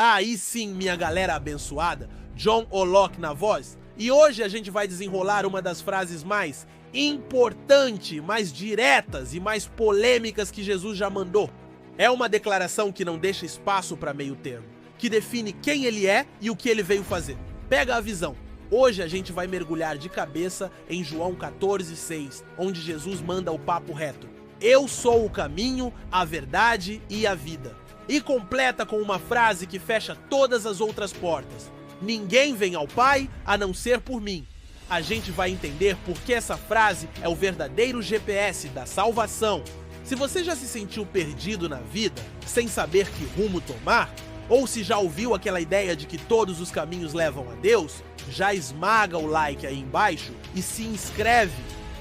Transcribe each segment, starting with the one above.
Aí sim, minha galera abençoada, John Olok na voz, e hoje a gente vai desenrolar uma das frases mais importantes, mais diretas e mais polêmicas que Jesus já mandou. É uma declaração que não deixa espaço para meio termo, que define quem ele é e o que ele veio fazer. Pega a visão. Hoje a gente vai mergulhar de cabeça em João 14,6, onde Jesus manda o papo reto. Eu sou o caminho, a verdade e a vida. E completa com uma frase que fecha todas as outras portas. Ninguém vem ao Pai a não ser por mim. A gente vai entender por que essa frase é o verdadeiro GPS da salvação. Se você já se sentiu perdido na vida, sem saber que rumo tomar, ou se já ouviu aquela ideia de que todos os caminhos levam a Deus, já esmaga o like aí embaixo e se inscreve,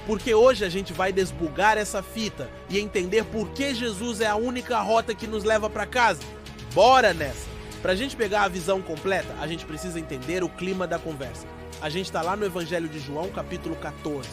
porque hoje a gente vai desbugar essa fita e entender por que Jesus é a única rota que nos leva para casa. Bora nessa! Pra gente pegar a visão completa, a gente precisa entender o clima da conversa. A gente tá lá no Evangelho de João, capítulo 14.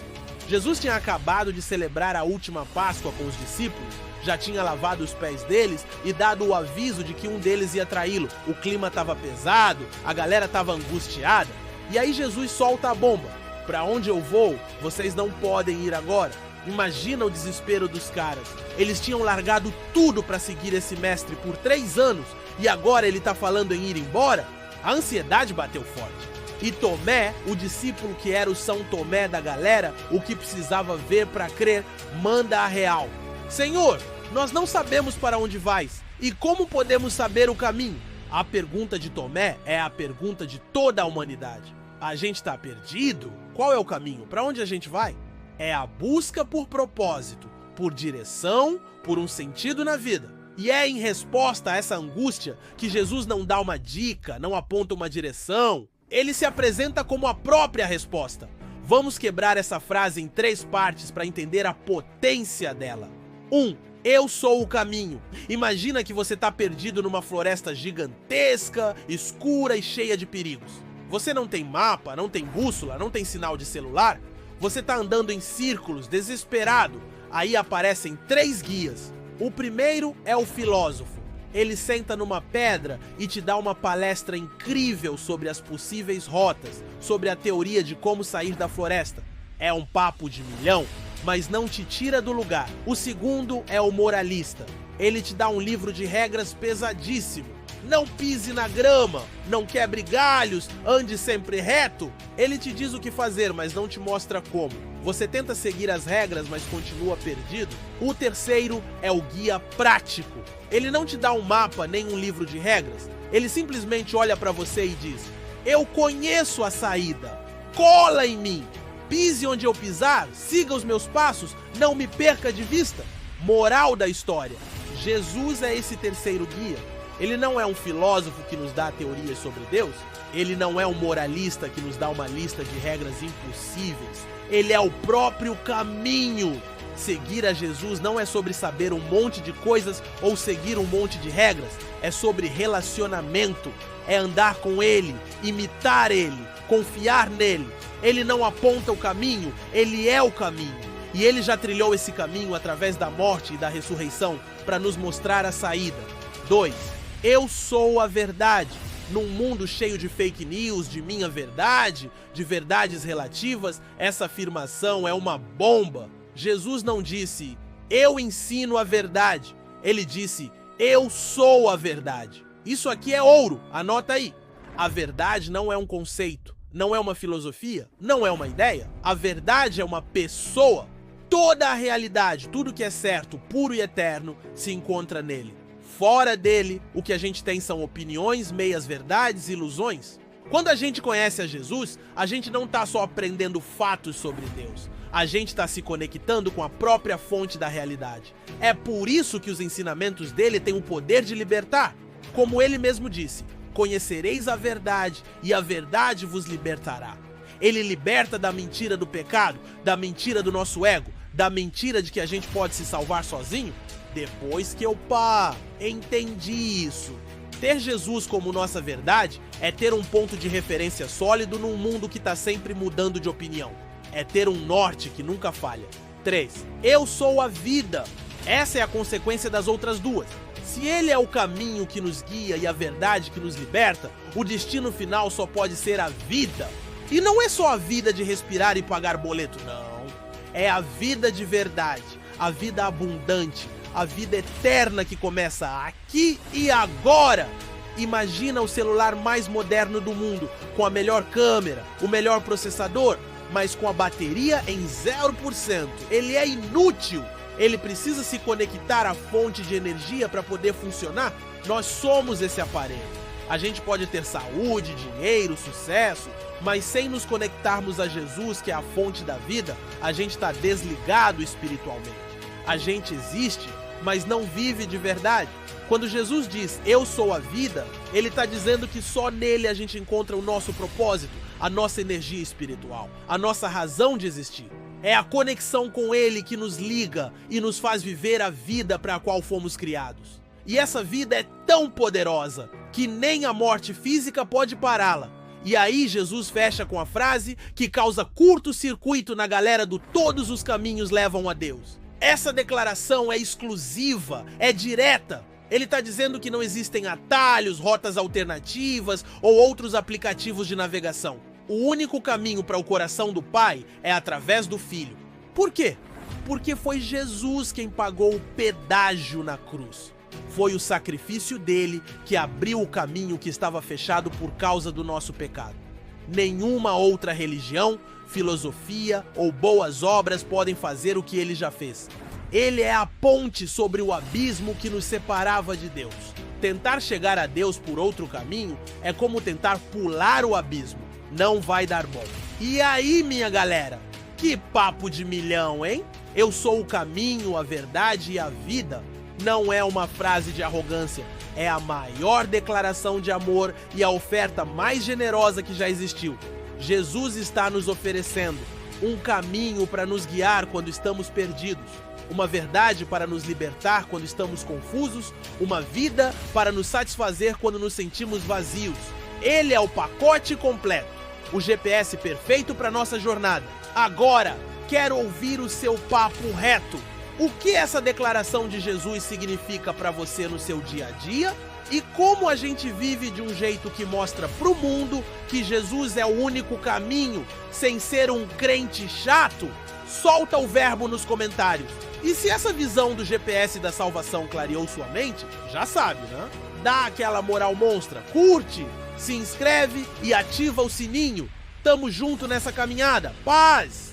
Jesus tinha acabado de celebrar a última Páscoa com os discípulos, já tinha lavado os pés deles e dado o aviso de que um deles ia traí-lo. O clima tava pesado, a galera tava angustiada, e aí Jesus solta a bomba. Pra onde eu vou, vocês não podem ir agora. Imagina o desespero dos caras. Eles tinham largado tudo pra seguir esse mestre por 3 anos e agora ele tá falando em ir embora? A ansiedade bateu forte. E Tomé, o discípulo que era o São Tomé da galera, o que precisava ver pra crer, manda a real. Senhor, nós não sabemos para onde vais. E como podemos saber o caminho? A pergunta de Tomé é a pergunta de toda a humanidade. A gente tá perdido? Qual é o caminho? Para onde a gente vai? É a busca por propósito, por direção, por um sentido na vida. E é em resposta a essa angústia que Jesus não dá uma dica, não aponta uma direção. Ele se apresenta como a própria resposta. Vamos quebrar essa frase em 3 partes para entender a potência dela. 1. Eu sou o caminho. Imagina que você tá perdido numa floresta gigantesca, escura e cheia de perigos. Você não tem mapa, não tem bússola, não tem sinal de celular. Você tá andando em círculos, desesperado. Aí aparecem 3 guias. O primeiro é o filósofo. Ele senta numa pedra e te dá uma palestra incrível sobre as possíveis rotas, sobre a teoria de como sair da floresta. É um papo de milhão, mas não te tira do lugar. O segundo é o moralista. Ele te dá um livro de regras pesadíssimo. Não pise na grama, não quebre galhos, ande sempre reto. Ele te diz o que fazer, mas não te mostra como. Você tenta seguir as regras, mas continua perdido. O terceiro é o guia prático. Ele não te dá um mapa nem um livro de regras. Ele simplesmente olha para você e diz: eu conheço a saída, cola em mim. Pise onde eu pisar, siga os meus passos, não me perca de vista. Moral da história: Jesus é esse terceiro guia. Ele não é um filósofo que nos dá teorias sobre Deus. Ele não é um moralista que nos dá uma lista de regras impossíveis. Ele é o próprio caminho. Seguir a Jesus não é sobre saber um monte de coisas ou seguir um monte de regras. É sobre relacionamento. É andar com Ele, imitar Ele, confiar nele. Ele não aponta o caminho, Ele é o caminho. E Ele já trilhou esse caminho através da morte e da ressurreição para nos mostrar a saída. 2. Eu sou a verdade. Num mundo cheio de fake news, de minha verdade, de verdades relativas, essa afirmação é uma bomba. Jesus não disse, eu ensino a verdade. Ele disse, eu sou a verdade. Isso aqui é ouro, anota aí. A verdade não é um conceito, não é uma filosofia, não é uma ideia. A verdade é uma pessoa. Toda a realidade, tudo que é certo, puro e eterno, se encontra nele. Fora dele, o que a gente tem são opiniões, meias-verdades, ilusões. Quando a gente conhece a Jesus, a gente não está só aprendendo fatos sobre Deus. A gente está se conectando com a própria fonte da realidade. É por isso que os ensinamentos dele têm o poder de libertar. Como ele mesmo disse, conhecereis a verdade e a verdade vos libertará. Ele liberta da mentira do pecado, da mentira do nosso ego, da mentira de que a gente pode se salvar sozinho. Depois que eu entendi isso. Ter Jesus como nossa verdade é ter um ponto de referência sólido num mundo que está sempre mudando de opinião. É ter um norte que nunca falha. 3. Eu sou a vida. Essa é a consequência das outras duas. Se ele é o caminho que nos guia e a verdade que nos liberta, o destino final só pode ser a vida. E não é só a vida de respirar e pagar boleto, não. É a vida de verdade, a vida abundante, a vida eterna que começa aqui e agora. Imagina o celular mais moderno do mundo, com a melhor câmera, o melhor processador, mas com a bateria em 0%. Ele é inútil. Ele precisa se conectar à fonte de energia para poder funcionar. Nós somos esse aparelho. A gente pode ter saúde, dinheiro, sucesso, mas sem nos conectarmos a Jesus, que é a fonte da vida, a gente está desligado espiritualmente. A gente existe, mas não vive de verdade. Quando Jesus diz, eu sou a vida, ele está dizendo que só nele a gente encontra o nosso propósito, a nossa energia espiritual, a nossa razão de existir. É a conexão com ele que nos liga e nos faz viver a vida para a qual fomos criados. E essa vida é tão poderosa que nem a morte física pode pará-la. E aí Jesus fecha com a frase que causa curto-circuito na galera do todos os caminhos levam a Deus. Essa declaração é exclusiva, é direta. Ele está dizendo que não existem atalhos, rotas alternativas ou outros aplicativos de navegação. O único caminho para o coração do Pai é através do Filho. Por quê? Porque foi Jesus quem pagou o pedágio na cruz. Foi o sacrifício dele que abriu o caminho que estava fechado por causa do nosso pecado. Nenhuma outra religião, filosofia ou boas obras podem fazer o que ele já fez. Ele é a ponte sobre o abismo que nos separava de Deus. Tentar chegar a Deus por outro caminho é como tentar pular o abismo. Não vai dar bom. E aí, minha galera? Que papo de milhão, hein? Eu sou o caminho, a verdade e a vida. Não é uma frase de arrogância. É a maior declaração de amor e a oferta mais generosa que já existiu. Jesus está nos oferecendo um caminho para nos guiar quando estamos perdidos. Uma verdade para nos libertar quando estamos confusos, uma vida para nos satisfazer quando nos sentimos vazios. Ele é o pacote completo, o GPS perfeito para nossa jornada. Agora, quero ouvir o seu papo reto. O que essa declaração de Jesus significa para você no seu dia a dia? E como a gente vive de um jeito que mostra pro mundo que Jesus é o único caminho, sem ser um crente chato? Solta o verbo nos comentários. E se essa visão do GPS da salvação clareou sua mente, já sabe, né? Dá aquela moral monstra, curte, se inscreve e ativa o sininho. Tamo junto nessa caminhada. Paz!